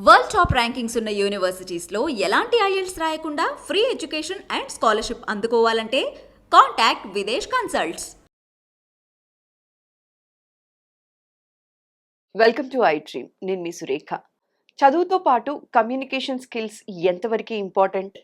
World top rankings ఉన్న యూనివర్సిటీస్లో ఎలాంటి IELTS రాయకుండా ఫ్రీ ఎడ్యుకేషన్ అండ్ స్కాలర్షిప్ అందుకోవాలంటే contact Videsh consults. Welcome to iDream. నేను మీ సురేఖ. చదువుతో పాటు కమ్యూనికేషన్ స్కిల్స్ ఎంతవరకు ఇంపార్టెంట్,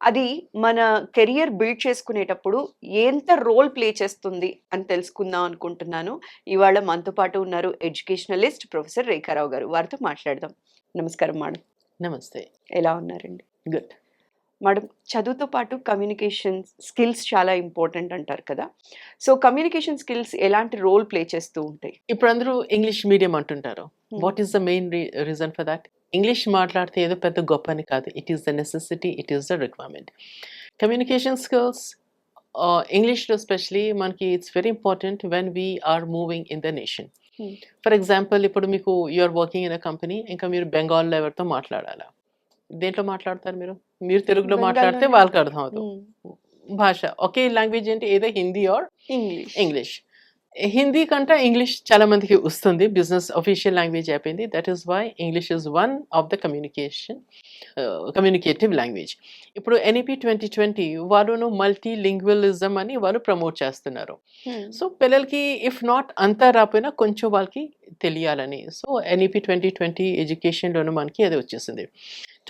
అది మన కెరియర్ బిల్డ్ చేసుకునేటప్పుడు ఎంత రోల్ ప్లే చేస్తుంది అని తెలుసుకుందాం అనుకుంటున్నాను. ఇవాళ మనతో పాటు ఉన్నారు ఎడ్యుకేషనలిస్ట్ ప్రొఫెసర్ రేఖారావు గారు. వారితో మాట్లాడదాం. నమస్కారం మేడం. నమస్తే. ఎలా ఉన్నారండి? గుడ్. మేడం, చదువుతో పాటు కమ్యూనికేషన్ స్కిల్స్ చాలా ఇంపార్టెంట్ అంటారు కదా. సో కమ్యూనికేషన్ స్కిల్స్ ఎలాంటి రోల్ ప్లే చేస్తూ ఉంటాయి? ఇప్పుడు అందరూ ఇంగ్లీష్ మీడియం అంటుంటారు. What is the main reason for that? English మాట్లాడితే ఏదో పెద్ద గొప్ప అని కాదు. It is the necessity, it is the requirement. Communication skills ఇంగ్లీష్లో స్పెషలీ మనకి it's very important when we are moving in the nation. For example, ఇప్పుడు మీకు you're working in a company, ఇంకా మీరు బెంగాల్లో ఎవరితో మాట్లాడాలా? దేంట్లో మాట్లాడతారు మీరు? మీరు తెలుగులో మాట్లాడితే వాళ్ళకి అర్థం అవుతుంది. భాష ఒకే లాంగ్వేజ్ ఏంటి? ఏదో హిందీ ఆర్ ఇంగ్లీష్. హిందీ కంటే ఇంగ్లీష్ చాలా మందికి వస్తుంది. బిజినెస్ అఫీషియల్ లాంగ్వేజ్ అయిపోయింది. That is why English is one of the communicative language. ఇప్పుడు NEP 2020 వాళ్ళను మల్టీ లింగ్వలిజం అని వాళ్ళు ప్రమోట్ చేస్తున్నారు. సో పిల్లలకి ఇఫ్ నాట్ అంతా రాపోయినా కొంచెం వాళ్ళకి తెలియాలని. సో NEP 2020 ఎడ్యుకేషన్లోనూ మనకి అది వచ్చేసింది.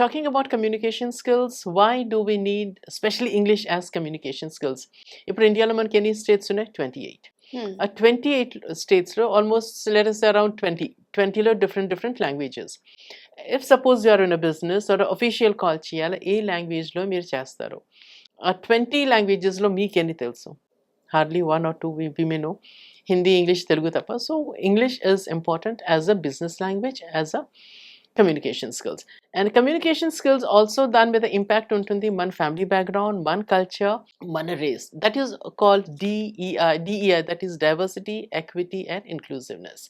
Talking about communication skills, why do we need especially English as communication skills? ఇప్పుడు ఇండియాలో మనకి ఎన్ని స్టేట్స్ ఉన్నాయి? 28. 28 స్టేట్స్లో almost let us say around 20లో different languages. If suppose you are in a business or official call చేయాలి, ఏ లాంగ్వేజ్లో మీరు చేస్తారు? ఆ 20 లాంగ్వేజెస్లో మీకు ఎన్ని తెలుసు? Hardly 1 or 2 we may know. Hindi, English, Telugu తప్ప. So English is important as a business language, as a communication skills. And communication skills also దాని మీద ఇంపాక్ట్ ఉంటుంది. మన ఫ్యామిలీ బ్యాక్గ్రౌండ్, మన కల్చర్, మన race. That is called DEI, that is diversity, equity and inclusiveness.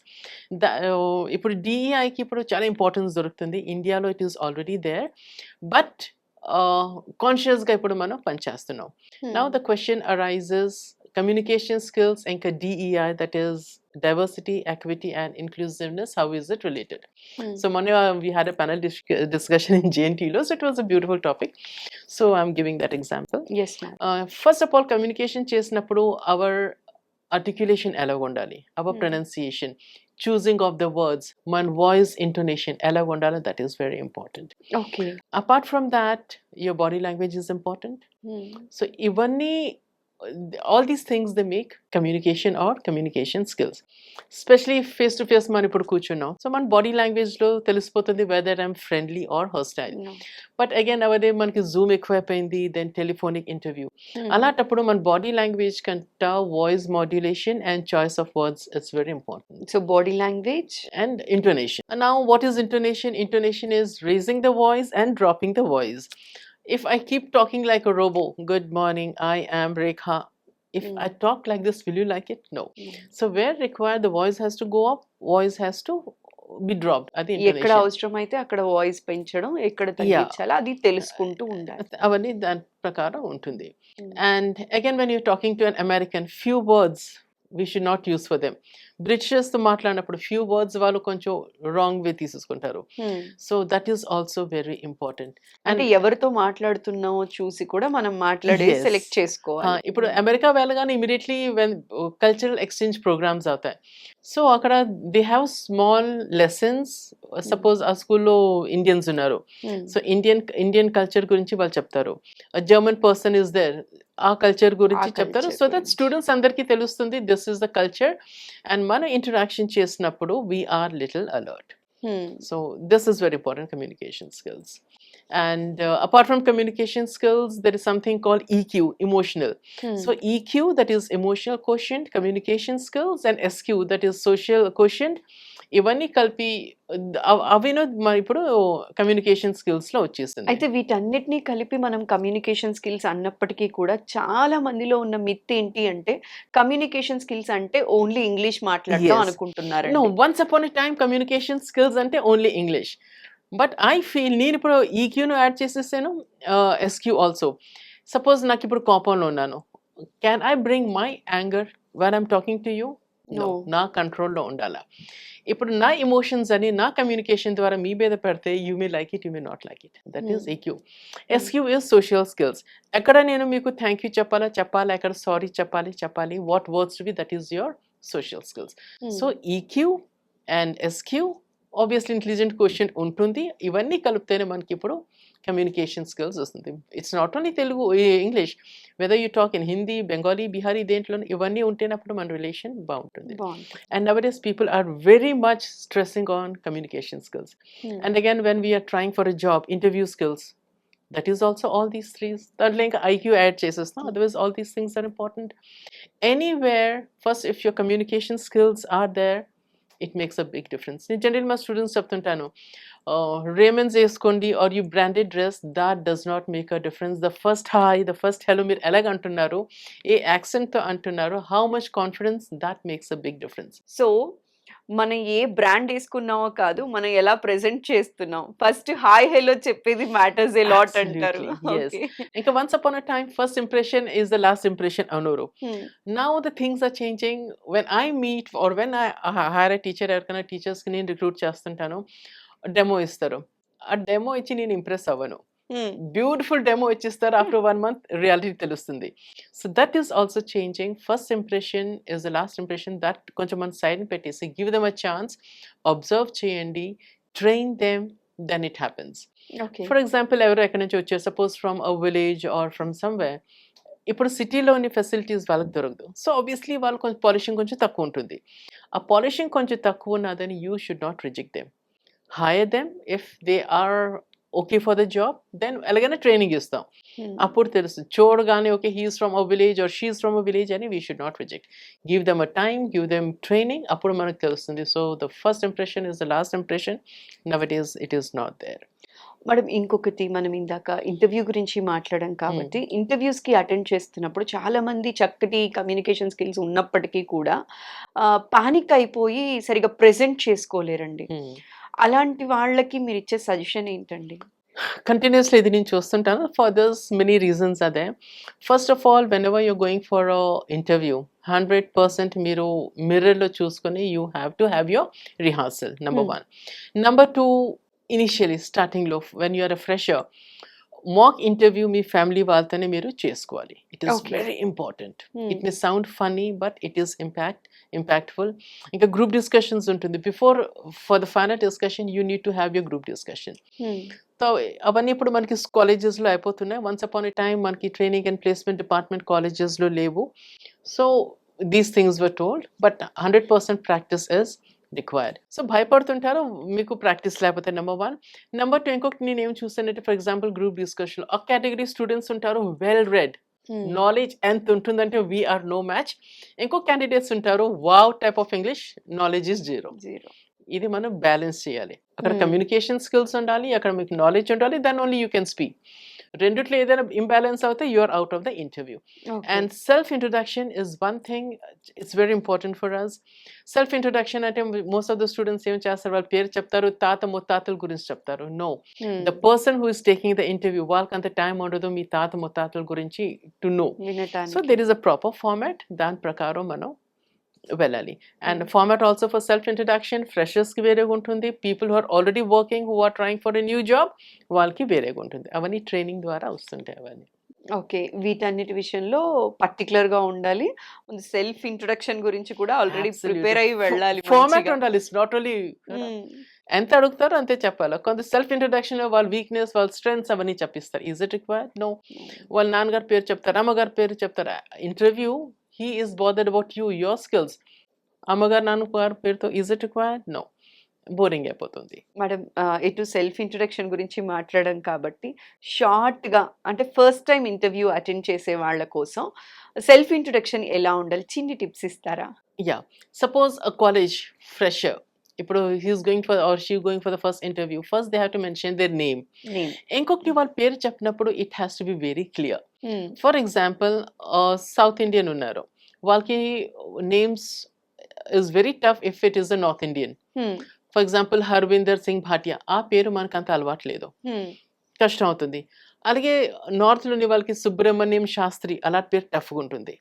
ఇప్పుడు DEIకి ఇప్పుడు చాలా ఇంపార్టెన్స్ దొరుకుతుంది. ఇండియాలో it is already there, but కాన్షియస్గా ఇప్పుడు మనం పనిచేస్తున్నాం. Now the question arises, communication skills ఇంకా DEI, that is diversity, equity and inclusiveness, how is it related? So we had a panel discussion in JNTలో, so it was a beautiful topic. So I'm giving that example. Yes ma'am. First of all, communication చేసినప్పుడు our articulation ఎలా ఉండాలి, our pronunciation, choosing of the words, మన voice intonation ఎలా ఉండాలి, that is very important. Okay. Apart from that, your body language is important. So ఇవన్నీ, all these things they make communication or communication skills. Especially face to face మనం ఇప్పుడు కూర్చున్నాం, so మన body లాంగ్వేజ్లో తెలిసిపోతుంది whether I'm friendly or hostile. But again అవదే మనకి Zoom ఎక్కువైపోయింది, దెన్ టెలిఫోనిక్ ఇంటర్వ్యూ. అలాంటప్పుడు మన బాడీ లాంగ్వేజ్ కంటే voice modulation and choice of words it's very important. So body language and intonation. And now what is intonation? Intonation is raising the voice and dropping the voice. If I keep talking like a robo, good morning, I am Rekha. If I talk like this, will you like it? No. So where required, the voice has to go up, voice has to be dropped. Adi intonation. ఎక్కడ అవసరమైతే అక్కడ voice పెంచడం, ఎక్కడ తగ్గించాలి అది తెలుసుకుంటూ ఉండాలి. అవన్నీ దాని ప్రకారం ఉంటుంది. And again, when you're talking to an American, few words we should not use for them. బ్రిటిషర్స్ తో మాట్లాడినప్పుడు ఫ్యూ వర్డ్స్ వాళ్ళు కొంచెం రాంగ్ వే తీసేసుకుంటారు. So that is also very important. అంటే ఎవరితో మాట్లాడుతున్నామో చూసి కూడా మనం మాట్లాడే సెలెక్ట్ చేసుకోవాలి. ఇప్పుడు అమెరికా వెళ్ళగానే immediately when cultural exchange programmes అవుతాయి. సో అక్కడ they have small lessons. Suppose ఆ స్కూల్లో ఇండియన్స్ ఉన్నారు, సో ఇండియన్ కల్చర్ గురించి వాళ్ళు చెప్తారు. జర్మన్ పర్సన్ ఇస్ దేర్, ఆ కల్చర్ గురించి చెప్తారు. సో దట్ స్టూడెంట్స్ అందరికీ తెలుస్తుంది this is the culture. And మన ఇంటరాక్షన్ చేసినప్పుడు we're little alert. So this is very important communication skills. And apart from communication skills, there is something called EQ, emotional. So EQ, that is emotional quotient, communication skills, and SQ, that is social quotient. ఇవన్నీ కలిపి అవినో ఇప్పుడు communication skills లో వచ్చేసింది. అయితే వీటన్నిటినీ కలిపి మనం communication skills అన్నప్పటికీ కూడా చాలా మందిలో ఉన్న మిత్ ఏంటి అంటే కమ్యూనికేషన్ స్కిల్స్ అంటే ఓన్లీ ఇంగ్లీష్ మాట్లాడటం అనుకుంటున్నారు. No, once upon a time communication skills అంటే only English. But I feel నేను ఇప్పుడు ఈక్యూను యాడ్ చేసేసాను, ఎస్క్యూ ఆల్సో. సపోజ్ నాకు ఇప్పుడు కోపంలో ఉన్నాను, can I bring my anger when I'm talking to you? No, No. నా కంట్రోల్లో ఉండాలా. ఇప్పుడు నా ఎమోషన్స్ అని నా కమ్యూనికేషన్ ద్వారా మీ మీద పెడితే you may like it, you may not like it. That is EQ. SQ is social skills. ఎక్కడ నేను మీకు థ్యాంక్ యూ చెప్పాలా, ఎక్కడ సారీ చెప్పాలి, what words to be, that is your social skills. So EQ and SQ, obviously intelligent question ఉంటుంది. ఇవన్నీ కలిపితేనే మనకి ఇప్పుడు కమ్యూనికేషన్ స్కిల్స్ వస్తుంది. It's not only Telugu, English, whether you talk in Hindi, Bengali, Bihari, దేంట్లో ఇవన్నీ ఉంటేనప్పుడు మన రిలేషన్ బాగుంటుంది. బాగుంటుంది. And nowadays people are very much stressing on communication skills. And again, when we are trying for a job, interview skills, that is also all these three. That link IQ add chases. No, otherwise all these things are important. Anywhere, first, if your communication skills are there, it makes a big difference. In general, my students చెప్తుంటాను, Raymond's వేసుకోండి or you branded dress, that does not make a difference. The first hi, the first hello మీరు ఎలాగ అంటున్నారు, ఏ యాక్సెంట్తో అంటున్నారు, how much confidence, that makes a big difference. So మనం ఏ brand వేసుకున్నామో కాదు, మనం ఎలా ప్రెజెంట్ చేస్తున్నాం, ఫస్ట్ హాయ్ హెలో చెప్పేది మ్యాటర్స్ ఏ లాట్ అంటారు. Absolutely, yes. Okay. ఇంకా once upon a time, first impression is the last impression అనరు. Now the things are changing. When I meet or when I hire a teacher, ఎవరికైనా టీచర్స్కి నేను recruit చేస్తుంటాను, demo ఇస్తారు. ఆ demo ఇచ్చి నేను ఇంప్రెస్ అవ్వను. బ్యూటిఫుల్ డెమో ఇచ్చిస్తారు, ఆఫ్టర్ 1 month రియాలిటీ తెలుస్తుంది. So that is also changing. First impression is the last impression. That కొంచెం మన సైడ్ పెట్టేసి give them a chance, observe చేయండి, train them, then it happens. Okay. For example ఎవరో ఎక్కడి నుంచి వచ్చారు, suppose from a village or from somewhere. ఇప్పుడు సిటీలోని ఫెసిలిటీస్ వాళ్ళకి దొరకదు. సో ఆబ్వియస్లీ వాళ్ళు కొంచెం పాలిషింగ్ కొంచెం తక్కువ ఉంటుంది. ఆ పాలిషింగ్ కొంచెం తక్కువ ఉన్నదని you should not reject them. Hire them. If they are okay for the job, then ఎలాగైనా ట్రైనింగ్ ఇస్తాం. అప్పుడు తెలుసు చూడగానే okay he's from a village or she's from a village అని we should not reject. Give them a time, give them training, అప్పుడు మనకు తెలుస్తుంది. So the first impression is the last impression. Now it is not there. Madam, ఇంకొకటి, మనం ఇందాక interview గురించి మాట్లాడాం కాబట్టి, ఇంటర్వ్యూస్కి అటెండ్ చేస్తున్నప్పుడు చాలా మంది చక్కటి కమ్యూనికేషన్ స్కిల్స్ ఉన్నప్పటికీ కూడా పానిక్ అయిపోయి సరిగా ప్రెజెంట్ చేసుకోలేరండి. అలాంటి వాళ్ళకి మీరు ఇచ్చే సజెషన్ ఏంటండి? కంటిన్యూస్లీ ఇది నేను చూస్తుంటాను. ఫర్ దస్ మెనీ రీజన్స్ అదే. First of all, whenever you're going for a interview, 100% మీరు మిర్రర్లో చూసుకొని you have to have your rehearsal, number 1. Number 2, initially స్టార్టింగ్లో when you're a fresher, mock interview మీ ఫ్యామిలీ వాళ్ళతోనే మీరు చేసుకోవాలి. It is very important. It may sound funny, but it is impactful. ఇంకా group discussions ఉంటుంది. Before for the final discussion you need to have your group discussion. So అవన్నీ ఇప్పుడు మనకి కాలేజెస్లో అయిపోతున్నాయి. వన్స్ అపాన్ ఎ టైమ్ మనకి training and placement department కాలేజెస్లో లేవు. So these things were told, but 100% practice is required. So భయపడుతుంటారు మీకు ప్రాక్టీస్ లేకపోతే, నెంబర్ 1. నెంబర్ 2, ఇంకొకటి నేను ఏం చూసానంటే, ఫర్ ఎగ్జాంపుల్ గ్రూప్ డిస్కషన్, ఒక కేటగిరీ స్టూడెంట్స్ ఉంటారు వెల్ రెడ్, నాలెడ్జ్ ఎంత ఉంటుందంటే వీఆర్ నో మ్యాచ్. ఇంకో క్యాండిడేట్స్ ఉంటారు wow type of English, knowledge is zero. ఇది మనం బ్యాలెన్స్ చేయాలి. అక్కడ కమ్యూనికేషన్ స్కిల్స్ ఉండాలి, అక్కడ మీకు నాలెడ్జ్ ఉండాలి, then only you can speak. రెండిట్లో ఏదైనా ఇంబ్యాలెన్స్ అవుతే you are out of the interview. And self introduction is one thing, it's very important for us. Self introduction అంటే మోస్ట్ ఆఫ్ ద స్టూడెంట్స్ ఏం చేస్తారు, వాళ్ళ పేరు చెప్తారు, తాత ముత్తాతల గురించి చెప్తారు. No, the person who is taking the interview, వాళ్ళకి అంత టైం ఉండదు మీ తాత ముత్తాతల గురించి to know. So there is a proper format, దాని ప్రకారం మనం వెళ్ళాలి. And format also for self introduction ఫ్రెషర్స్కి వేరేగా ఉంటుంది, people who are already working, who are trying for a new job, వాళ్ళకి వేరేగా ఉంటుంది. అవన్నీ ట్రైనింగ్ ద్వారా వస్తుంటాయి అవన్నీ. ఓకే, వీటన్నిటి విషయంలో పర్టికులర్గా ఉండాలి. సెల్ఫ్ ఇంట్రొడక్షన్ గురించి కూడా ఆల్రెడీ ప్రిపేర్ అయ్యి వెళ్ళాలి. ఫార్మాట్ ఉండాలి. ఇట్స్ నాట్ ఓన్లీ ఎంత అడుగుతారో అంతే చెప్పాలి. కొంత సెల్ఫ్ ఇంట్రొడక్షన్ లో వాళ్ళ వీక్నెస్, వాళ్ళ స్ట్రెంగ్స్ అవన్నీ చెప్పిస్తారు. Is it required? నో. వాళ్ళ నాన్నగారి పేరు చెప్తారు, అమ్మగారి పేరు చెప్తారు. Interview he is bothered about you, your skills. అమ్మగారు నాన్నగారు పేరుతో is it required? No, boring అయిపోతుంది. మేడం, ఇటు సెల్ఫ్ ఇంట్రొడక్షన్ గురించి మాట్లాడడం కాబట్టి షార్ట్గా, అంటే ఫస్ట్ టైం ఇంటర్వ్యూ అటెండ్ చేసే వాళ్ళ కోసం సెల్ఫ్ ఇంట్రొడక్షన్ ఎలా ఉండాలి, చిన్ని టిప్స్ ఇస్తారా? యా, సపోజ్ అ కాలేజ్ ఫ్రెషర్, ఇప్పుడు he's going for or she going for the first interview, first they have to mention their name. ఇంకొకటి వాళ్ళ పేరు చెప్పినప్పుడు it has to be very clear. For example south Indian ఉన్నారు, వాళ్ళకి names is very tough if it is a north Indian. For example Harvinder Singh Bhatia, ఆ పేరు మనకు అంత అలవాట్లేదు, కష్టం అవుతుంది. అలాగే నార్త్లోని వాళ్ళకి సుబ్రహ్మణ్యం శాస్త్రి, అలాంటి పేరు టఫ్గా ఉంటుంది.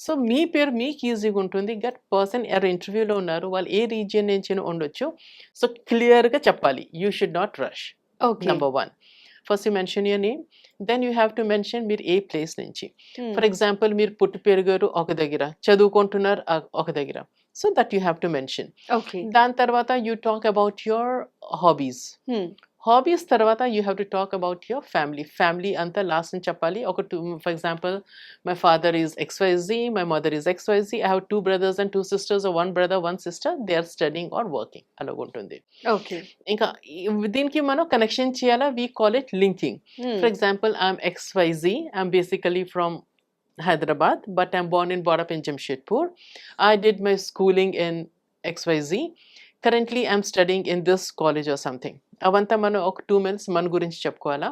సో మీ పేరు మీకు ఈజీగా ఉంటుంది. గట్ పర్సన్ ఎవరు ఇంటర్వ్యూలో ఉన్నారు వాళ్ళు ఏ రీజియన్ నుంచి ఉండొచ్చు. సో క్లియర్గా చెప్పాలి. You should not rush. Okay. Number 1 first you mention your name, then you have to mention మీరు ఏ ప్లేస్ నుంచి. ఫర్ ఎగ్జాంపుల్ మీరు పుట్టి పెరిగారు ఒక దగ్గర, చదువుకుంటున్నారు ఒక దగ్గర. So that you have to mention. Okay. దాని తర్వాత you talk about your hobbies. Hobbies తర్వాత you have to talk about your family. Family అంతా లాస్ట్ అని చెప్పాలి. ఒక for example my father is XYZ, my mother is XYZ, I have 2 brothers and 2 sisters, or 1 brother 1 sister, they are studying or working అలాగ ఉంటుంది. Okay. ఇంకా దీనికి మనం connection చేయాలా, we call it linking. For example I'm XYZ, I'm basically from Hyderabad, but I'm born and brought up in Jamshedpur. I did my schooling in XYZ. Currently, I'm studying in this college or something. అవంతా మనం ఒక 2 minutes మన గురించి చెప్పుకోవాలా.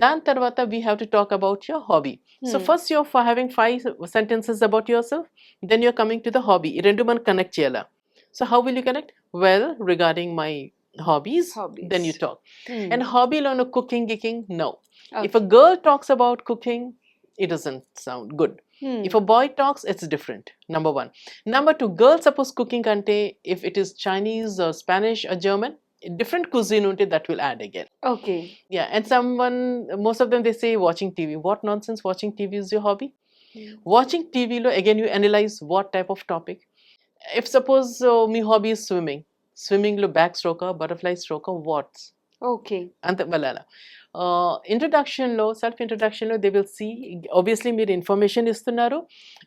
దాని తర్వాత we have to talk about your hobby. So first you're for having 5 sentences about yourself, then you're coming to the hobby. ఈ రెండు మనం కనెక్ట్ చేయాలా. So how will you connect? Well, regarding my hobbies, then you talk. And hobby loan cooking, gigging, no. If a girl talks about cooking, it doesn't sound good. If a boy talks, it's different. Number 1. Number 2, girls suppose cooking ante, if it is Chinese or Spanish or German, different cuisine unte, that will add again. Okay. Yeah, and most of them they say watching TV. What nonsense, watching TV is your hobby? Watching TV lo again you analyze what type of topic. If suppose my hobby is swimming. Swimming lo backstroker, butterfly stroker, what? Okay. అంత వెళ్ళాలా. ఇంట్రడక్షన్లో self ఇంట్రడక్షన్లో they will see obviously మీరు information ఇస్తున్నారు.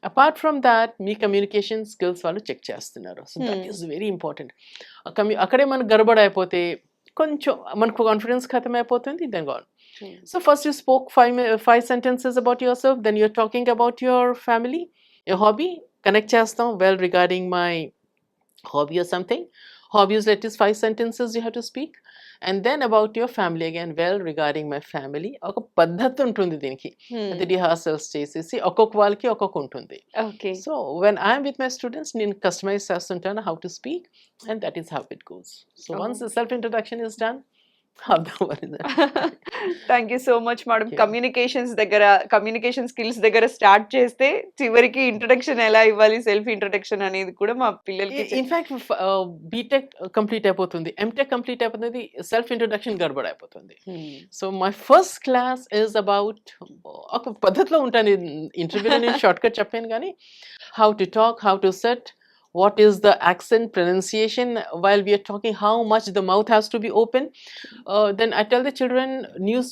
Apart from that మీ communication skills వాళ్ళు check చేస్తున్నారు. So that is very important. అక్కడే మనకు గడబడ అయిపోతే కొంచెం మనకు కాన్ఫిడెన్స్ ఖతం అయిపోతుంది. Then gone. So first you spoke 5 sentences about your self, then you're talking about your family, your hobby connect చేస్తాం. Well regarding my hobby or something. Hobbies, at least 5 sentences you have to speak. And then about your family again. Well, regarding my family, ఒక పద్ధతి ఉంటుంది దీనికి. అది rehearsals చేసేసి ఒక్కొక్క వాళ్ళకి ఒక్కొక్క ఉంటుంది. Okay. So when I'm with my students నేను కస్టమైజ్ చేస్తుంటాను how to speak, and that is how it goes. So once self introduction is done, thank you so much madam. Communication skills దగ్గర start చేస్తే చివరికి introduction ఎలా ఇవ్వాలి, self introduction అనేది కూడా మా పిల్లలకి ఇన్ఫాక్ట్ బీటెక్ కంప్లీట్ అయిపోతుంది, ఎంటెక్ కంప్లీట్ అయిపోతుంది, సెల్ఫ్ ఇంట్రొడక్షన్ గడబడ అయిపోతుంది. So my first class is about ఒక పద్ధతిలో ఉంటాను. ఇంటర్వ్యూలో నేను షార్ట్ కట్ చెప్పాను కానీ how to talk, how to set, what is the accent, pronunciation while we are talking, how much the mouth has to be open. Then I tell the children, news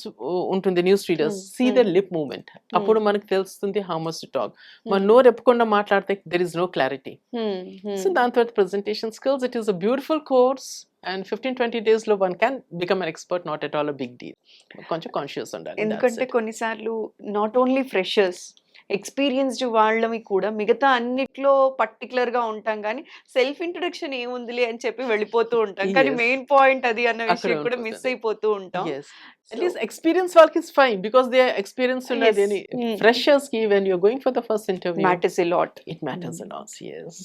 untundi, news readers, see the lip movement. Appudu manaku telustundi how much to talk. Man no repkonda maatladte there is no clarity. So dan tarvata presentation skills, it is a beautiful course, and 15-20 days lo one can become an expert, not at all a big deal. Konచెం conscious ఉండాలి. ఎందుకంటే కొన్నిసార్లు not only freshers, experienced వాళ్ళవి కూడా మిగతా అన్నిట్లో particular గా ఉంటాం కానీ సెల్ఫ్ ఇంట్రొడక్షన్ ఏముందిలే అని చెప్పి వెళ్ళిపోతూ ఉంటాం. కానీ మెయిన్ పాయింట్ అది అన్న విషయం కూడా మిస్ అయిపోతూ ఉంటాం. At least experience work is fine because they are experienced in any freshers ki when you're going for the first interview matters a lot. It matters a lot. Yes.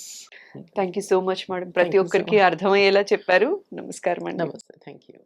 Thank you so much madam. ప్రతి ఒక్కరికి అర్థమయ్యేలా చెప్పారు. నమస్కారం అండి. Namaste. Thank you.